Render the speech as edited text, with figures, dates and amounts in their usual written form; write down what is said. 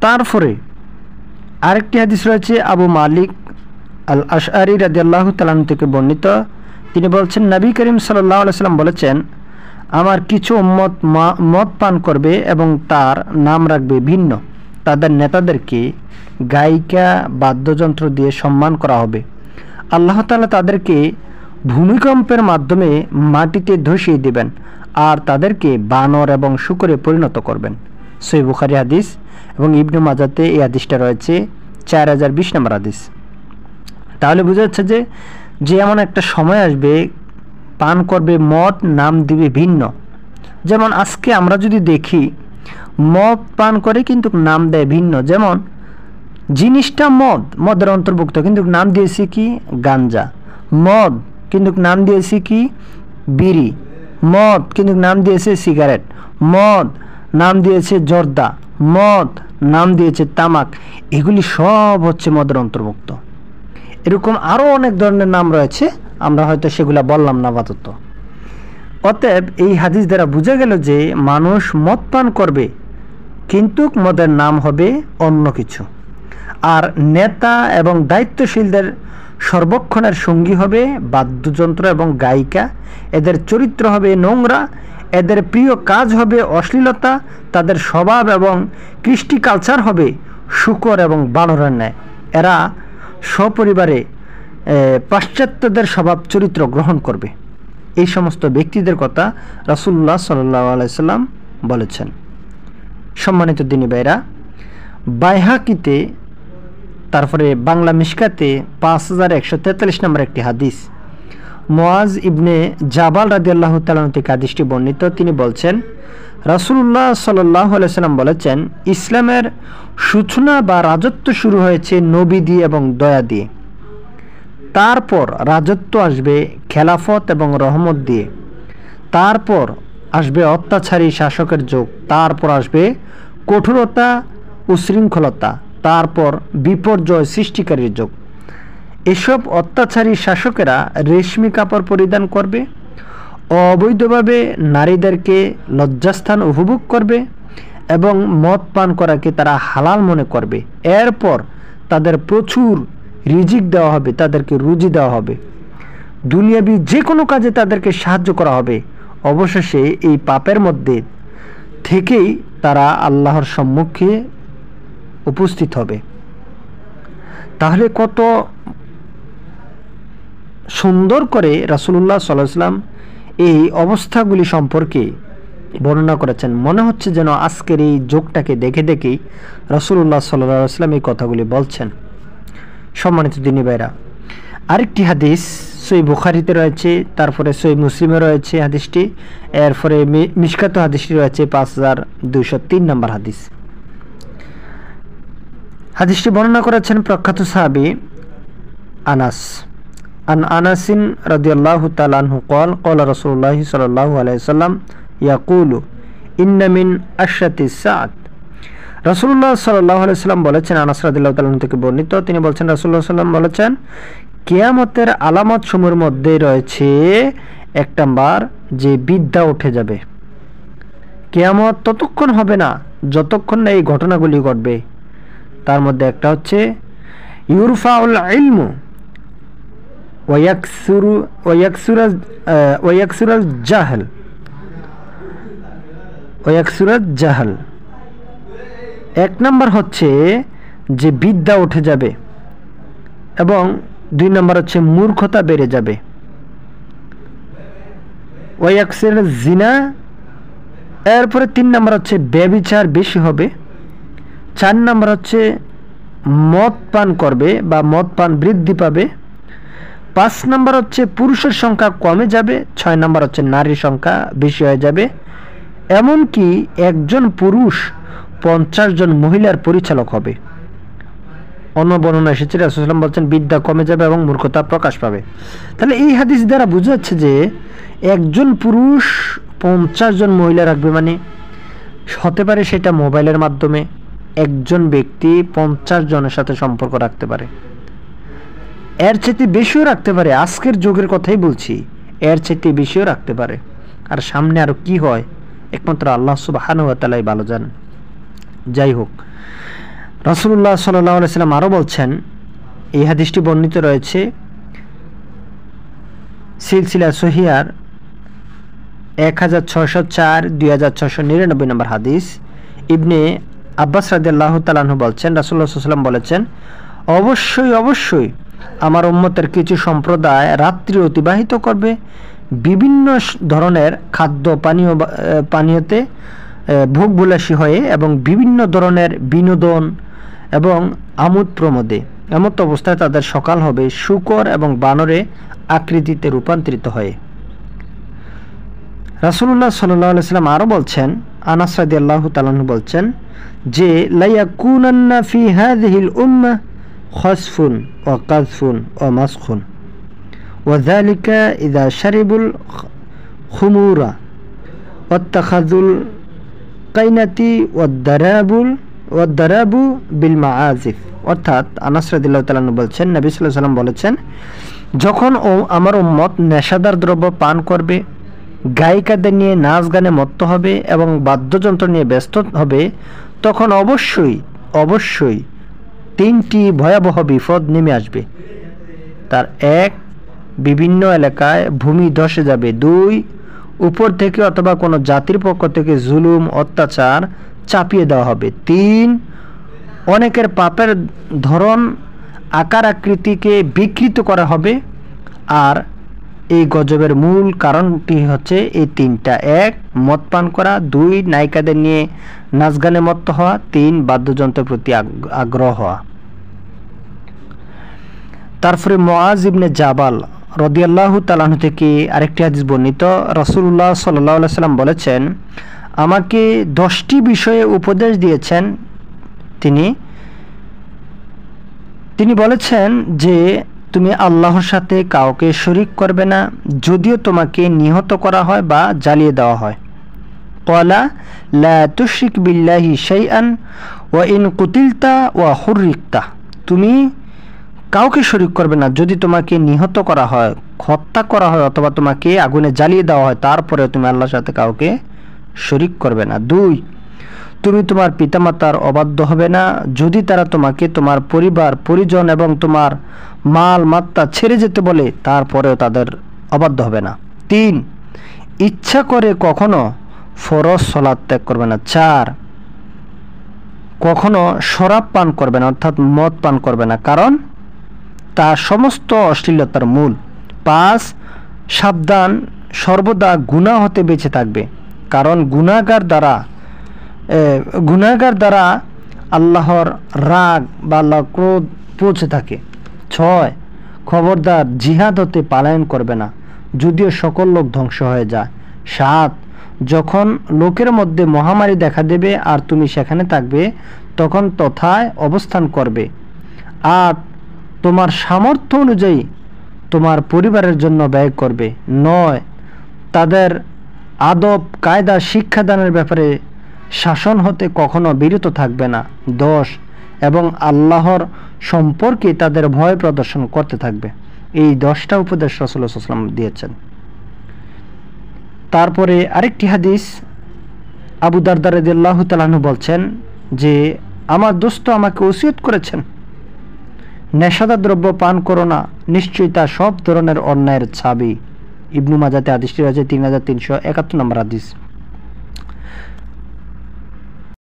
তারপরে আরেকটি হাদিস রয়েছে আবু মালিক আল আশআরি রাদিয়াল্লাহু তাআলা থেকে বর্ণিত। তিনি বলছেন, নবী করিম সাল্লাল্লাহু আলাইহি সাল্লাম বলেছেন, আমার কিছু উম্মত মদ পান করবে এবং তার নাম রাখবে ভিন্ন। তাদের নেতাদেরকে গায়িকা বাদ্যযন্ত্র দিয়ে সম্মান করা হবে। আল্লাহ তাআলা তাদেরকে ভূমিকম্পের মাধ্যমে মাটিতে ধসিয়ে দেবেন আর তাদেরকে বানর এবং শূকরে পরিণত করবেন। সহিহ বুখারী হাদিস এবং ইবনে মাজাতে এই হাদিসটা রয়েছে 4020 নম্বর হাদিস। তাহলে বোঝা যাচ্ছে যে এমন একটা সময় আসবে পান করবে মদ, নাম দিবে ভিন্ন। যেমন আজকে আমরা যদি দেখি মদ পান করে কিন্তু নাম দেয় ভিন্ন। যেমন জিনিসটা মদের অন্তর্ভুক্ত কিন্তু নাম দিয়েছি কি গাঞ্জা, মদ কিন্তু নাম দিয়েছি কি বিড়ি, মদ কিন্তু নাম দিয়েছে সিগারেট, মদ নাম দিয়েছে জর্দা, মদ নাম দিয়েছে তামাক। এগুলি সব হচ্ছে মদের অন্তর্ভুক্ত। এরকম আরও অনেক ধরনের নাম রয়েছে, আমরা হয়তো সেগুলা বললাম না আপাতত। অতএব এই হাদিস দ্বারা বোঝা গেল যে মানুষ মদ পান করবে কিন্তু মদের নাম হবে অন্য কিছু। আর নেতা এবং দায়িত্বশীলদের সর্বক্ষণের সঙ্গী হবে বাদ্যযন্ত্র এবং গায়িকা। এদের চরিত্র হবে নোংরা, এদের প্রিয় কাজ হবে অশ্লীলতা, তাদের স্বভাব এবং কৃষ্টি কালচার হবে শূকর এবং বানরের ন্যায়। এরা সপরিবারে পাশ্চাত্যদের স্বভাব চরিত্র গ্রহণ করবে। এই সমস্ত ব্যক্তিদের কথা রাসূলুল্লাহ সাল্লাল্লাহু আলাইহি সাল্লাম বলেছেন। সম্মানিত দিনী ভাইরা, বাইহাকিতে তারপরে বাংলা মিশকাতে 5143 নম্বর একটি হাদিস, মুআজ ইবনে জাবাল রাদিয়াল্লাহু তাআলা থেকে হাদিসটি বর্ণিত। তিনি বলছেন, রাসূলুল্লাহ সাল্লাল্লাহু আলাইহি সাল্লাম বলেছেন, ইসলামের সূচনা বা রাজত্ব শুরু হয়েছে নবী দিয়ে এবং দয়া দিয়ে। তারপর রাজত্ব আসবে খেলাফত এবং রহমত দিয়ে। তারপর আসবে অত্যাচারী শাসকের যুগ। তারপর আসবে কঠোরতা উশৃঙ্খলতা। তারপর বিপর্যয় সৃষ্টিকারীর যুগ। এসব অত্যাচারী শাসকেরা রেশমি কাপড় পরিধান করবে, অবৈধভাবে নারীদেরকে লজ্জাস্থান উপভোগ করবে এবং মদ পান করাকে তারা হালাল মনে করবে। এরপর তাদের প্রচুর রিজিক দেওয়া হবে, তাদেরকে রুজি দেওয়া হবে, দুনিয়াবি যে কোনো কাজে তাদেরকে সাহায্য করা হবে। অবশেষে এই পাপের মধ্যে থেকেই তারা আল্লাহর সম্মুখে উপস্থিত হবে। তাহলে কত সুন্দর করে রাসূলুল্লাহ সাল্লাল্লাহু আলাইহি ওয়াসাল্লাম এই অবস্থাগুলি সম্পর্কে বর্ণনা করেছেন। মনে হচ্ছে যেন আজকের এই যুগটাকে দেখে দেখেই রাসূলুল্লাহ সাল্লাল্লাহু আলাইহি ওয়াসাল্লাম এই কথাগুলি বলছেন। সম্মানিত দিনী ভাইরা, আরেকটি হাদিস সহিহ বুখারীতে রয়েছে, তারপরে সহিহ মুসলিমে রয়েছে হাদিসটি, এরপরে মিশকাত হাদিসটি রয়েছে 5203 নম্বর হাদিস। হাদিসটি বর্ণনা করেছেন প্রখ্যাত সাহাবী আনাস। আন আনাসিন রাদিয়াল্লাহু তাআলা আনহু قال قال رسول الله صلى الله عليه وسلم يقول إن من أشرة الساعة। রাসূলুল্লাহ সাল্লাল্লাহু আলাইহি ওয়াসাল্লাম বলেছেন, আনাস রাদিয়াল্লাহু তাআলা থেকে বর্ণিত, তিনি বলছেন রাসূলুল্লাহ সাল্লাল্লাহু আলাইহি ওয়াসাল্লাম বলেছেন, কিয়ামতের আলামত সমূহের মধ্যে রয়েছে এক নাম্বার যে বিদ্যা উঠে যাবে। কিয়ামত ততক্ষণ হবে না যতক্ষণ না এই ঘটনাগুলি ঘটবে। তার মধ্যে একটা হচ্ছে ইউরফাউল ইলমু ওয়ায়াকসুরাল জাহল। এক নাম্বার হচ্ছে যে বিদ্যা উঠে যাবে এবং 2 নাম্বার হচ্ছে মূর্খতা বেড়ে যাবে। ওয়ায়াকসুরাল জিনা। এরপরে 3 নাম্বার হচ্ছে ব্যভিচার বেশি হবে। 4 নাম্বার হচ্ছে মদ পান করবে বা মদ পান বৃদ্ধি পাবে। 5 নাম্বার হচ্ছে পুরুষের সংখ্যা কমে যাবে। 6 নাম্বার হচ্ছে নারীর সংখ্যা বেশি হয়ে যাবে। এমনকি একজন পুরুষ 50 জন মহিলার পরিচালক হবে। অন্য বর্ণনা এসেছে রাসূলুল্লাহ সাল্লাল্লাহু আলাইহি ওয়াসাল্লাম বলছেন বিদ্যা কমে যাবে এবং মূর্খতা প্রকাশ পাবে। তাহলে এই হাদিস দ্বারা বোঝা যাচ্ছে যে একজন পুরুষ 50 জন মহিলা রাখবে, মানে হতে পারে সেটা মোবাইলের মাধ্যমে একজন ব্যক্তি 50 জনের সাথে সম্পর্ক রাখতে পারে। এর চাইতে বেশিও রাখতে পারে, আজকের যুগের কথাই বলছি, এর চাইতে বেশিও রাখতে পারে। আর সামনে আরো কি হয় একমাত্র আল্লাহ সুবহানাহু ওয়া তাআলাই ভালো জানেন। যাই হোক, রাসূলুল্লাহ সাল্লাল্লাহু আলাইহি সাল্লাম আরও বলছেন, এই হাদিসটি বর্ণিত রয়েছে সিলসিলা সহিহার 1604, 2699 নম্বর হাদিস। ইবনে আব্বাস রাদিয়াল্লাহু তাআলা আনহু বলছেন, রাসূলুল্লাহ সাল্লাল্লাহু আলাইহি ওয়াসাল্লাম বলেছেন, অবশ্যই আমার উম্মতের কিছু সম্প্রদায় রাত্রি অতিবাহিত করবে বিভিন্ন ধরনের খাদ্য পানীয়তে ভোগবিলাসী হয়ে এবং বিভিন্ন ধরনের বিনোদন এবং আমোদ প্রমোদে। এমত অবস্থায় তাদের সকাল হবে শূকর এবং বানরে আকৃতিতে রূপান্তরিত হয়ে। রাসূলুল্লাহ সাল্লাল্লাহু আলাইহি ওয়াসাল্লাম আরও বলছেন, আনাস রাদিয়াল্লাহু তাআলা আনহু বলছেন যে, লা ইয়াকুনান্না ফি হাযিহিল উম্মাহ খাসফুন ওয়া কাযফুন ওয়া মাসখুন ওয়া যালিকা ইযা শারিবুল খুমুরা ওয়াত্তাখাযুল কাইনাতি ওয়াদ-দারাবু বিল মাআজিফ। অর্থাৎ আনাস রাদিয়াল্লাহু তাআলা আনহু বলছেন, নবী সাল্লাল্লাহু আলাইহি ওয়াসাল্লাম বলেছেন, যখন আমার উম্মত নেশাদার দ্রব্য পান করবে, গায়িকাদের নিয়ে নাচ গানে মত্ত হবে এবং বাদ্যযন্ত্র নিয়ে ব্যস্ত হবে, তখন অবশ্যই তিনটি ভয়াবহ বিপদ নেমে আসবে। তার এক, বিভিন্ন এলাকায় ভূমি ধসে যাবে। দুই, উপর থেকে অথবা কোনো জাতির পক্ষ থেকে জুলুম অত্যাচার চাপিয়ে দেওয়া হবে। তিন, অনেকের পাপের ধরন আকার আকৃতিকে বিকৃত করা হবে। আর এই গজবের মূল কারণটি হচ্ছে এই তিনটা: এক, মদ পান করা; দুই, নায়িকাদের নিয়ে নাচ গানে মত্ত হওয়া; তিন, বাদ্যযন্ত্রের প্রতি আগ্রহ হওয়া। তারপরে মুআজ ইবনে জাবাল রাদিয়াল্লাহু তাআলা আনহু থেকে আরেকটি হাদিস বর্ণিত, রাসূলুল্লাহ সাল্লাল্লাহু আলাইহি সাল্লাম বলেছেন, আমাকে 10টি বিষয়ে উপদেশ দিয়েছেন। তিনি বলেছেন যে, তুমি আল্লাহর সাথে কাউকে শরীক করবে না, যদিও তোমাকে নিহত করা হয় বা জ্বালিয়ে দেওয়া হয়। ক্বালা লা তুশরিক বিল্লাহি শাইআন ওয়া ইন কুতিলতা ওয়া হুররিকতা। তুমি কাউকে শরীক করবে না, যদি তোমাকে নিহত করা হয়, হত্যা করা হয় অথবা তোমাকে আগুনে জ্বালিয়ে দেওয়া হয়, তারপরে তুমি আল্লাহর সাথে কাউকে শরীক করবে না। দুই, তুমি তোমার পিতামাতার অবাধ্য হবে না, যদি তারা তোমাকে তোমার পরিবার পরিজন এবং তোমার মাল মাত্তা ছেড়ে যেতে বলে, তারপরেও তাদের অবাধ্য হবে না। তিন, ইচ্ছা করে কখনো ফরজ সালাত ত্যাগ করবে না। চার, কখনো শরাব পান করবে না, অর্থাৎ মদ পান করবে না, কারণ তা সমস্ত অশ্লীলতার মূল। পাঁচ, সাবধান, সর্বদা গুনাহ হতে বেঁচে থাকবে, কারণ গুনাহগার দ্বারা আল্লাহর রাগ বা আল্লাহর ক্রোধ পৌঁছে থাকে। ছয়, খবরদার জিহাদ হতে পলায়ন করবে না, যদিও সকল লোক ধ্বংস হয়ে যায়। সাত, যখন লোকের মধ্যে মহামারী দেখা দেবে আর তুমি সেখানে থাকবে, তখন তথায় অবস্থান করবে। আট, তোমার সামর্থ্য অনুযায়ী তোমার পরিবারের জন্য ব্যয় করবে। নয়, তাদের আদব কায়দা শিক্ষাদানের ব্যাপারে শাসন হতে কখনো বিরত থাকবে না। 10, এবং আল্লাহর সম্পর্কে তাদের ভয় প্রদর্শন করতে থাকবে। এই 10টা উপদেশ রাসূলুল্লাহ সাল্লাল্লাহু আলাইহি ওয়াসাল্লাম দিয়েছেন। তারপরে আরেকটি হাদিস, আবু দারদা রাদিয়াল্লাহু তাআলা আনহু বলছেন যে, আমার দোস্ত আমাকে ওসিয়ত করেছেন, নেশাদার দ্রব্য পান করো না, নিশ্চয়ই তা সব ধরনের অন্যায়ের ছাবি। ইবনু মাজাতে হাদিসটি রয়েছে 3371 নম্বর হাদিস।